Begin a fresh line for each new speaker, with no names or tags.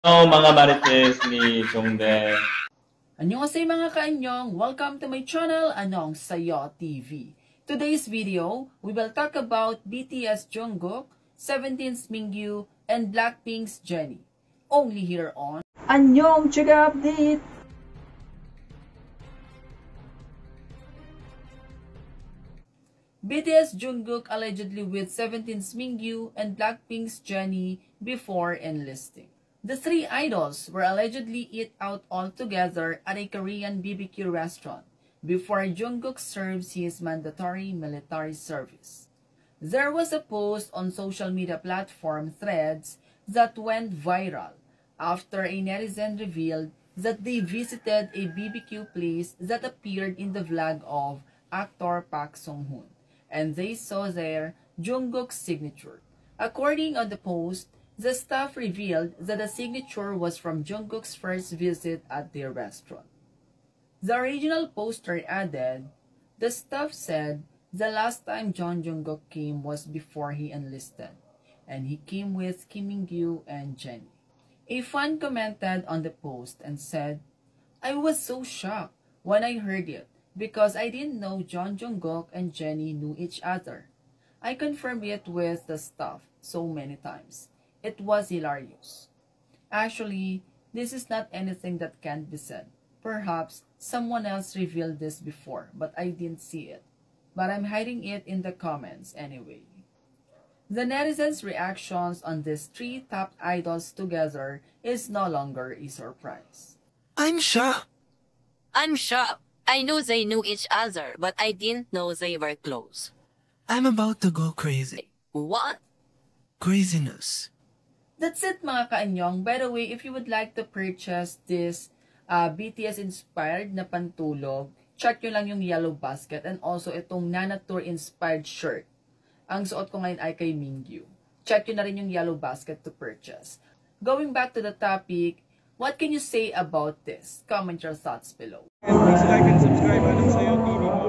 Hello mga marites ni Chongde.
Annyeonghaseyo mga kaanyong! Welcome to my channel, Anong Sayo TV. Today's video, we will talk about BTS Jungkook, 17's Mingyu, and Blackpink's Jennie. Only here on Annyeong Chiga Update! BTS Jungkook allegedly with 17's Mingyu and Blackpink's Jennie before enlisting. The three idols were allegedly eat out all together at a Korean BBQ restaurant before Jungkook serves his mandatory military service. There was a post on social media platform Threads that went viral after a netizen revealed that they visited a BBQ place that appeared in the vlog of actor Park Sung-hoon, and they saw there Jungkook's signature. According to the post, the staff revealed that the signature was from Jungkook's first visit at their restaurant. The original poster added, the staff said the last time John Jungkook came was before he enlisted, and he came with Kim Mingyu and Jennie. A fan commented on the post and said, I was so shocked when I heard it because I didn't know John Jungkook and Jennie knew each other. I confirmed it with the staff so many times. It was hilarious. Actually, this is not anything that can't be said. Perhaps someone else revealed this before, but I didn't see it. But I'm hiding it in the comments anyway. The netizens' reactions on these three top idols together is no longer a surprise.
I'm shocked.
I'm shocked. I knew they knew each other, but I didn't know they were close.
I'm about to go crazy.
What?
Craziness.
That's it mga kaanyong. By the way, if you would like to purchase this BTS-inspired na pantulog, check nyo lang yung yellow basket and also itong Nana Tour-inspired shirt. Ang suot ko ngayon ay kay Mingyu. Check nyo na rin yung yellow basket to purchase. Going back to the topic, what can you say about this? Comment your thoughts below.
Please like and subscribe Anong Sayo TV.